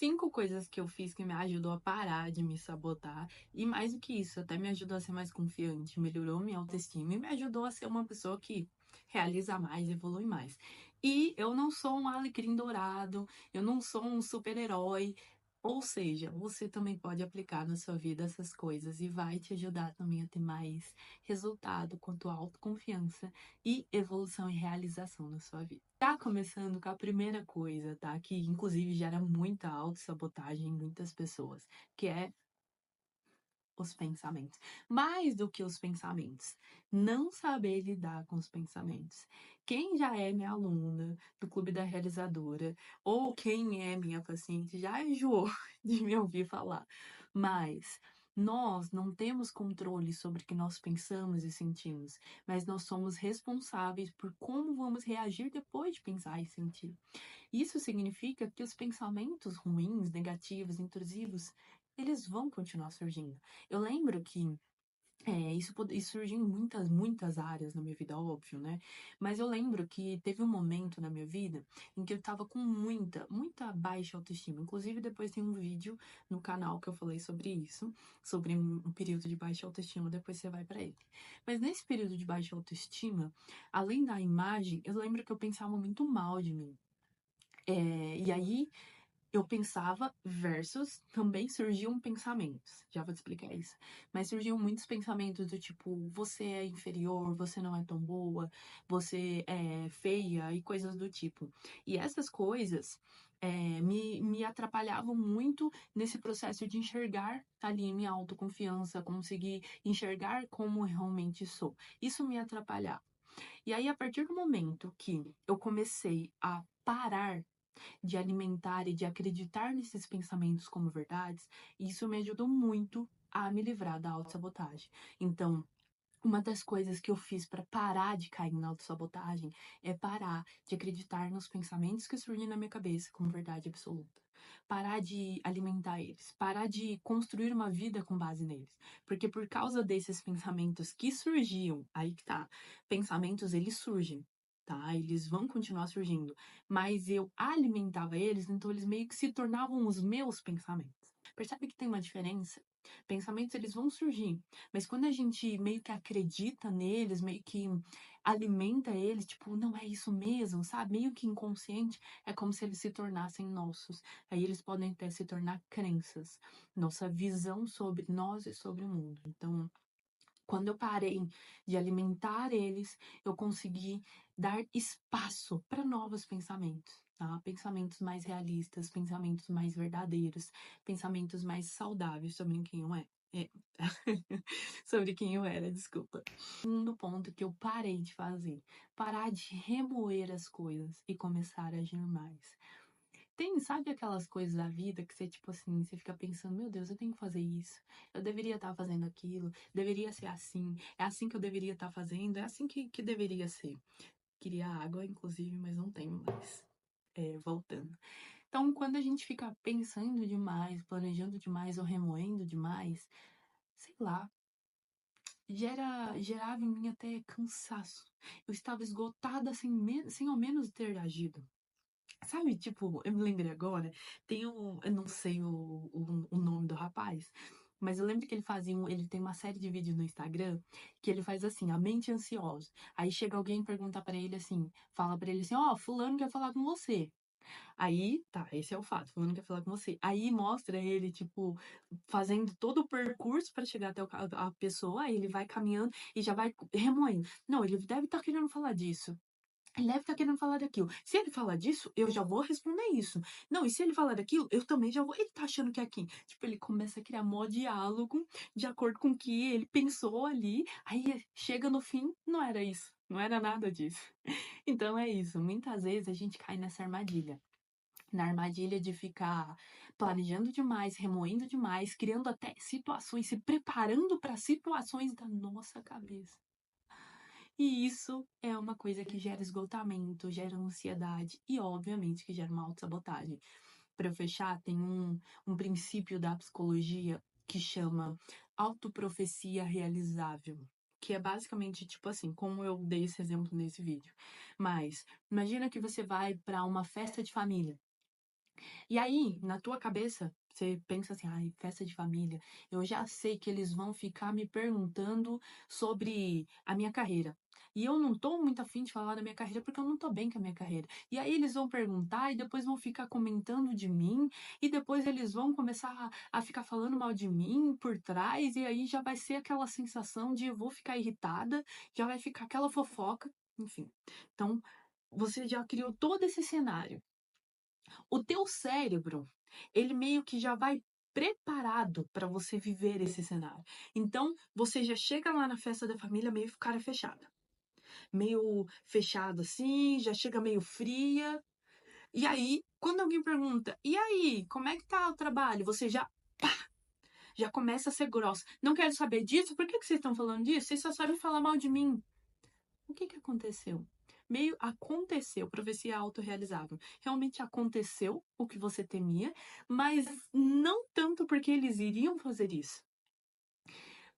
5 coisas que eu fiz que me ajudou a parar de me sabotar. E mais do que isso, até me ajudou a ser mais confiante, melhorou minha autoestima e me ajudou a ser uma pessoa que realiza mais, evolui mais. E eu não sou um alecrim dourado, eu não sou um super-herói. Ou seja, você também pode aplicar na sua vida essas coisas e vai te ajudar também a ter mais resultado quanto à autoconfiança e evolução e realização na sua vida. Tá começando com a primeira coisa, tá? Que inclusive gera muita autossabotagem em muitas pessoas, que é os pensamentos. Mais do que os pensamentos, não saber lidar com os pensamentos. Quem já é minha aluna do Clube da Realizadora, ou quem é minha paciente, já enjoou de me ouvir falar. Mas nós não temos controle sobre o que nós pensamos e sentimos, mas nós somos responsáveis por como vamos reagir depois de pensar e sentir. Isso significa que os pensamentos ruins, negativos, intrusivos, eles vão continuar surgindo. Eu lembro que isso surgiu em muitas áreas na minha vida, óbvio, né? Mas eu lembro que teve um momento na minha vida em que eu tava com muita baixa autoestima. Inclusive, depois tem um vídeo no canal que eu falei sobre isso, sobre um período de baixa autoestima, depois você vai pra ele. Mas nesse período de baixa autoestima, além da imagem, eu lembro que eu pensava muito mal de mim. E aí eu pensava versus também surgiam pensamentos. Já vou te explicar isso. Mas surgiam muitos pensamentos do tipo, você é inferior, você não é tão boa, você é feia e coisas do tipo. E essas coisas me atrapalhavam muito nesse processo de enxergar ali minha autoconfiança, conseguir enxergar como eu realmente sou. Isso me atrapalhava. E aí, a partir do momento que eu comecei a parar de alimentar e de acreditar nesses pensamentos como verdades, isso me ajudou muito a me livrar da autossabotagem. Então, uma das coisas que eu fiz para parar de cair na autossabotagem é parar de acreditar nos pensamentos que surgem na minha cabeça como verdade absoluta. Parar de alimentar eles, parar de construir uma vida com base neles. Porque por causa desses pensamentos que surgiam, aí que tá, pensamentos eles surgem, tá? Eles vão continuar surgindo, mas eu alimentava eles, então eles meio que se tornavam os meus pensamentos. Percebe que tem uma diferença? Pensamentos eles vão surgir, mas quando a gente meio que acredita neles, meio que alimenta eles, tipo, não é isso mesmo, sabe? Meio que inconsciente, é como se eles se tornassem nossos. Aí eles podem até se tornar crenças, nossa visão sobre nós e sobre o mundo. Então, quando eu parei de alimentar eles, eu consegui dar espaço para novos pensamentos, tá? Pensamentos mais realistas, pensamentos mais verdadeiros, pensamentos mais saudáveis sobre quem eu é, sobre quem eu era, desculpa. Segundo ponto que eu parei de fazer, parar de remoer as coisas e começar a agir mais. Sabe aquelas coisas da vida que você, tipo assim, você fica pensando, meu Deus, eu tenho que fazer isso, eu deveria estar fazendo aquilo, deveria ser assim, é assim que eu deveria estar fazendo, é assim que deveria ser. Queria água, inclusive, mas não tenho mais. Voltando. Então, quando a gente fica pensando demais, planejando demais ou remoendo demais, sei lá, gerava em mim até cansaço. Eu estava esgotada sem ao menos ter agido. Sabe, tipo, eu me lembrei agora, eu não sei o nome do rapaz, mas eu lembro que ele tem uma série de vídeos no Instagram que ele faz assim, a mente ansiosa. Aí chega alguém e pergunta pra ele assim, fala pra ele assim, ó, fulano quer falar com você. Aí, tá, esse é o fato, fulano quer falar com você. Aí mostra ele, tipo, fazendo todo o percurso pra chegar até a pessoa, aí ele vai caminhando e já vai remoendo. Não, ele deve estar querendo falar disso. Ele deve estar querendo falar daquilo. Se ele falar disso, eu já vou responder isso. Não, e se ele falar daquilo, eu também já vou. Ele tá achando que é aqui. Tipo, ele começa a criar mó diálogo de acordo com o que ele pensou ali. Aí chega no fim, não era isso. Não era nada disso. Então é isso. Muitas vezes a gente cai nessa armadilha. Na armadilha de ficar planejando demais, remoendo demais, criando até situações, se preparando para situações da nossa cabeça. E isso é uma coisa que gera esgotamento, gera ansiedade e, obviamente, que gera uma autossabotagem. Para eu fechar, tem um princípio da psicologia que chama autoprofecia realizável. Que é basicamente tipo assim, como eu dei esse exemplo nesse vídeo. Mas imagina que você vai para uma festa de família. E aí, na tua cabeça, você pensa assim, ai, festa de família, eu já sei que eles vão ficar me perguntando sobre a minha carreira. E eu não tô muito afim de falar da minha carreira porque eu não tô bem com a minha carreira. E aí eles vão perguntar e depois vão ficar comentando de mim e depois eles vão começar a ficar falando mal de mim por trás e aí já vai ser aquela sensação de eu vou ficar irritada, já vai ficar aquela fofoca, enfim. Então, você já criou todo esse cenário. O teu cérebro, ele meio que já vai preparado para você viver esse cenário. Então, você já chega lá na festa da família meio cara fechada. Meio fechado assim, já chega meio fria. E aí, quando alguém pergunta, e aí, como é que tá o trabalho? Você já, pá, já começa a ser grossa. Não quero saber disso, por que que vocês estão falando disso? Vocês só sabem falar mal de mim. O que que aconteceu? Meio aconteceu, profecia autorrealizável. Realmente aconteceu o que você temia, mas não tanto porque eles iriam fazer isso.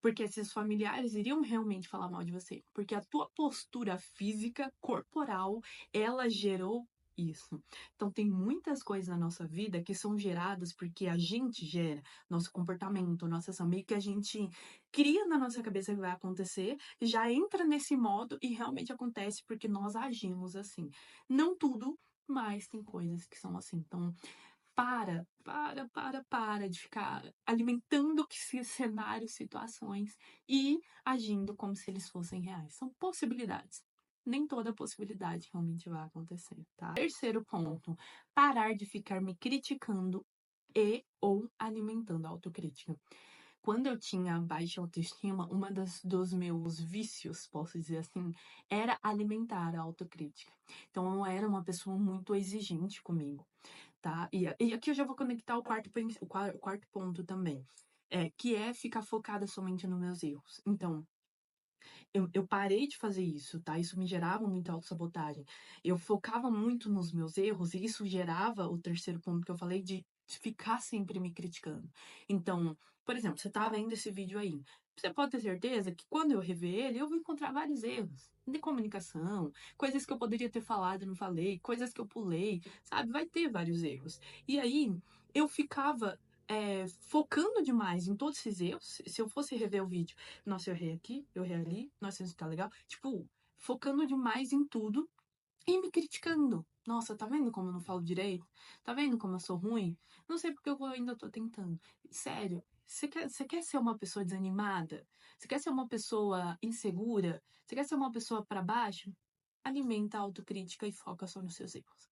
Porque esses familiares iriam realmente falar mal de você. Porque a tua postura física, corporal, ela gerou isso. Então, tem muitas coisas na nossa vida que são geradas porque a gente gera nosso comportamento, nossa ação, meio que a gente cria na nossa cabeça que vai acontecer, já entra nesse modo e realmente acontece porque nós agimos assim. Não tudo, mas tem coisas que são assim. Então, para de ficar alimentando cenários, situações e agindo como se eles fossem reais. São possibilidades. Nem toda possibilidade realmente vai acontecer, tá? Terceiro ponto, parar de ficar me criticando e ou alimentando a autocrítica. Quando eu tinha baixa autoestima, dos meus vícios, posso dizer assim, era alimentar a autocrítica. Então, eu era uma pessoa muito exigente comigo, tá? E aqui eu já vou conectar o quarto ponto também, que é ficar focada somente nos meus erros. Então, eu parei de fazer isso, tá? Isso me gerava muita autossabotagem. Eu focava muito nos meus erros e isso gerava o terceiro ponto que eu falei de ficar sempre me criticando. Então, por exemplo, você tá vendo esse vídeo aí. Você pode ter certeza que quando eu rever ele, eu vou encontrar vários erros de comunicação, coisas que eu poderia ter falado e não falei, coisas que eu pulei, sabe? Vai ter vários erros. E aí, eu ficava focando demais em todos esses erros. Se eu fosse rever o vídeo, nossa, eu errei aqui, eu errei ali, nossa, isso tá legal. Tipo, focando demais em tudo e me criticando. Nossa, tá vendo como eu não falo direito? Tá vendo como eu sou ruim? Não sei porque eu ainda tô tentando. Sério, você quer ser uma pessoa desanimada? Você quer ser uma pessoa insegura? Você quer ser uma pessoa para baixo? Alimenta a autocrítica e foca só nos seus erros.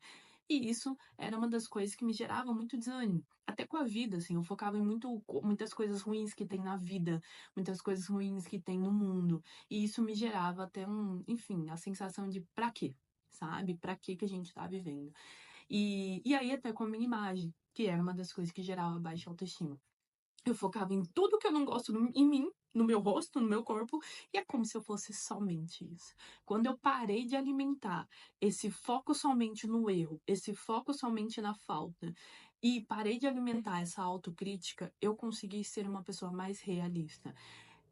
E isso era uma das coisas que me gerava muito desânimo. Até com a vida, assim, eu focava em muitas coisas ruins que tem na vida, muitas coisas ruins que tem no mundo. E isso me gerava até enfim, a sensação de pra quê? Sabe? Pra quê que a gente tá vivendo? E aí até com a minha imagem, que era uma das coisas que gerava baixa autoestima. Eu focava em tudo que eu não gosto em mim, no meu rosto, no meu corpo, e é como se eu fosse somente isso. Quando eu parei de alimentar esse foco somente no erro, esse foco somente na falta, e parei de alimentar essa autocrítica, eu consegui ser uma pessoa mais realista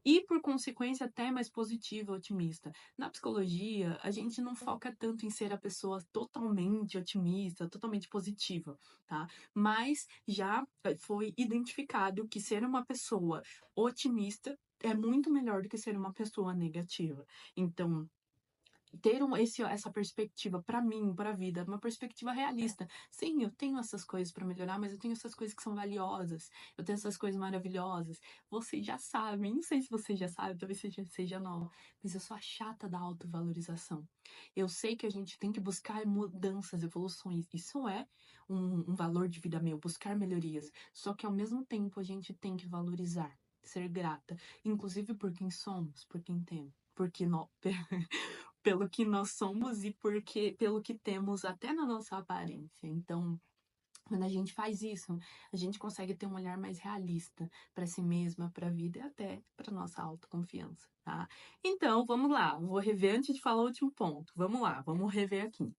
e, por consequência, até mais positiva, otimista. Na psicologia, a gente não foca tanto em ser a pessoa totalmente otimista, totalmente positiva, tá? Mas já foi identificado que ser uma pessoa otimista é muito melhor do que ser uma pessoa negativa. Então, ter essa perspectiva para mim, para a vida, uma perspectiva realista. Sim, eu tenho essas coisas para melhorar, mas eu tenho essas coisas que são valiosas, eu tenho essas coisas maravilhosas. Vocês já sabem, não sei se você já sabe, talvez seja nova, mas eu sou a chata da autovalorização. Eu sei que a gente tem que buscar mudanças, evoluções. Isso é um valor de vida meu, buscar melhorias. Só que ao mesmo tempo a gente tem que valorizar, ser grata, inclusive por quem somos, por quem temos. Porque nós, pelo que nós somos e pelo que temos até na nossa aparência. Então, quando a gente faz isso, a gente consegue ter um olhar mais realista para si mesma, para a vida e até para nossa autoconfiança, tá? Então, vamos lá, vou rever antes de falar o último ponto. Vamos lá, vamos rever aqui.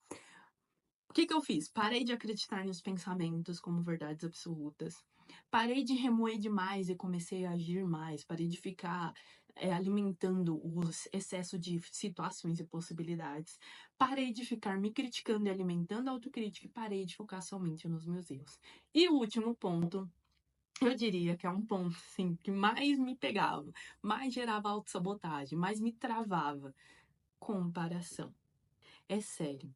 O que eu fiz? Parei de acreditar nos pensamentos como verdades absolutas. Parei de remoer demais e comecei a agir mais. Parei de ficar alimentando o excesso de situações e possibilidades. Parei de ficar me criticando e alimentando a autocrítica e parei de focar somente nos meus erros. E o último ponto, eu diria que é um ponto, assim, que mais me pegava, mais gerava autossabotagem, mais me travava. Comparação. É sério.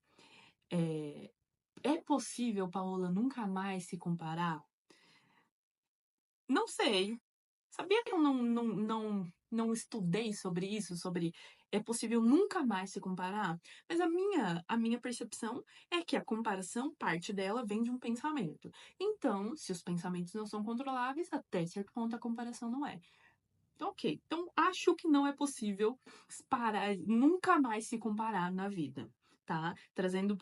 É possível, Paola, nunca mais se comparar? Não sei. Sabia que eu não estudei sobre isso, sobre é possível nunca mais se comparar? Mas a minha percepção é que a comparação, parte dela vem de um pensamento. Então, se os pensamentos não são controláveis, até certo ponto a comparação não é. Então, ok. Então, acho que não é possível parar, nunca mais se comparar na vida, tá? Trazendo,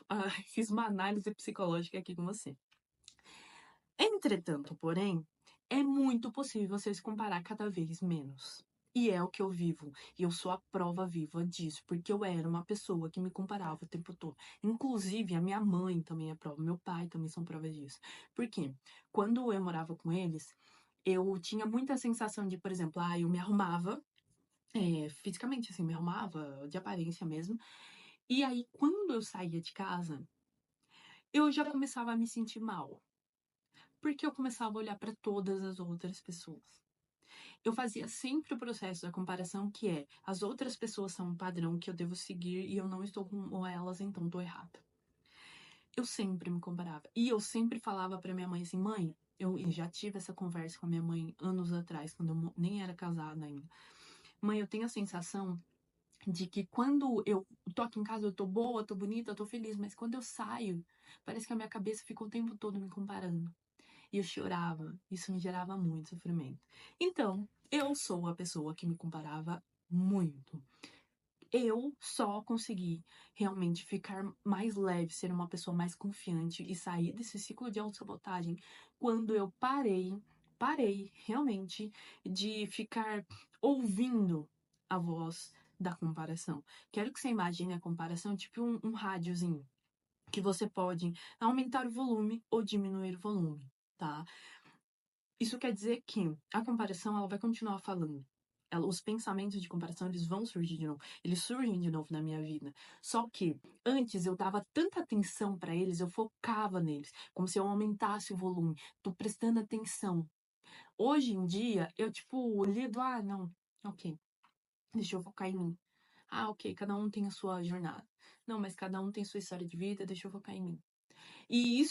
fiz uma análise psicológica aqui com você. Entretanto, porém, é muito possível você se comparar cada vez menos. E é o que eu vivo. E eu sou a prova viva disso, porque eu era uma pessoa que me comparava o tempo todo. Inclusive, a minha mãe também é prova, meu pai também são provas disso. Por quê? Quando eu morava com eles, eu tinha muita sensação de, por exemplo, eu me arrumava, fisicamente, assim, me arrumava, de aparência mesmo. E aí, quando eu saía de casa, eu já começava a me sentir mal. Porque eu começava a olhar para todas as outras pessoas. Eu fazia sempre o processo da comparação, que é as outras pessoas são um padrão que eu devo seguir e eu não estou com elas, então estou errada. Eu sempre me comparava. E eu sempre falava para minha mãe assim, mãe, eu já tive essa conversa com a minha mãe anos atrás, quando eu nem era casada ainda. Mãe, eu tenho a sensação de que quando eu tô aqui em casa, eu tô boa, tô bonita, tô feliz, mas quando eu saio, parece que a minha cabeça fica o tempo todo me comparando. E eu chorava, isso me gerava muito sofrimento. Então, eu sou a pessoa que me comparava muito. Eu só consegui realmente ficar mais leve, ser uma pessoa mais confiante e sair desse ciclo de autossabotagem quando eu parei realmente de ficar ouvindo a voz da comparação. Quero que você imagine a comparação tipo um rádiozinho, que você pode aumentar o volume ou diminuir o volume, tá? Isso quer dizer que a comparação ela vai continuar falando. Os pensamentos de comparação eles vão surgir de novo. Eles surgem de novo na minha vida. Só que antes eu dava tanta atenção para eles, eu focava neles, como se eu aumentasse o volume. Tô prestando atenção. Hoje em dia, eu tipo lido, não, ok, deixa eu focar em mim. Ok, cada um tem a sua jornada. Não, mas cada um tem sua história de vida, deixa eu focar em mim. E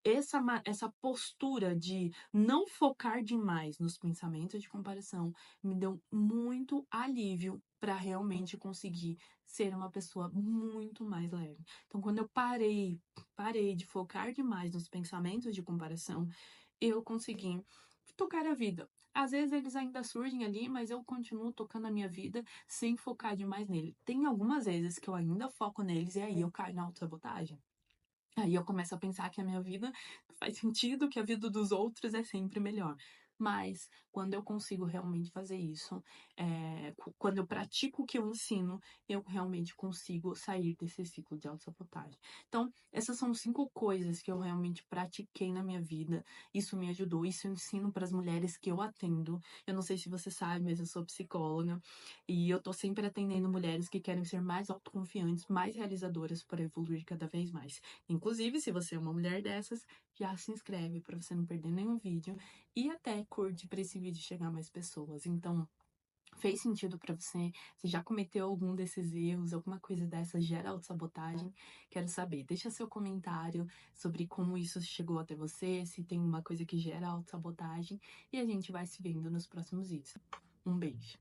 essa postura de não focar demais nos pensamentos de comparação, me deu muito alívio para realmente conseguir ser uma pessoa muito mais leve. Então, quando eu parei de focar demais nos pensamentos de comparação, eu consegui tocar a vida. Às vezes eles ainda surgem ali, mas eu continuo tocando a minha vida sem focar demais nele. Tem algumas vezes que eu ainda foco neles e aí eu caio na autossabotagem. Aí eu começo a pensar que a minha vida faz sentido, que a vida dos outros é sempre melhor. Mas quando eu consigo realmente fazer isso, quando eu pratico o que eu ensino, eu realmente consigo sair desse ciclo de autossabotagem. Então, essas são 5 coisas que eu realmente pratiquei na minha vida. Isso me ajudou, isso eu ensino para as mulheres que eu atendo. Eu não sei se você sabe, mas eu sou psicóloga e eu tô sempre atendendo mulheres que querem ser mais autoconfiantes, mais realizadoras para evoluir cada vez mais. Inclusive, se você é uma mulher dessas, já se inscreve para você não perder nenhum vídeo e até curte para esse vídeo chegar a mais pessoas. Então, fez sentido para você? Você já cometeu algum desses erros, alguma coisa dessa gera autossabotagem? Quero saber. Deixa seu comentário sobre como isso chegou até você, se tem uma coisa que gera autossabotagem e a gente vai se vendo nos próximos vídeos. Um beijo.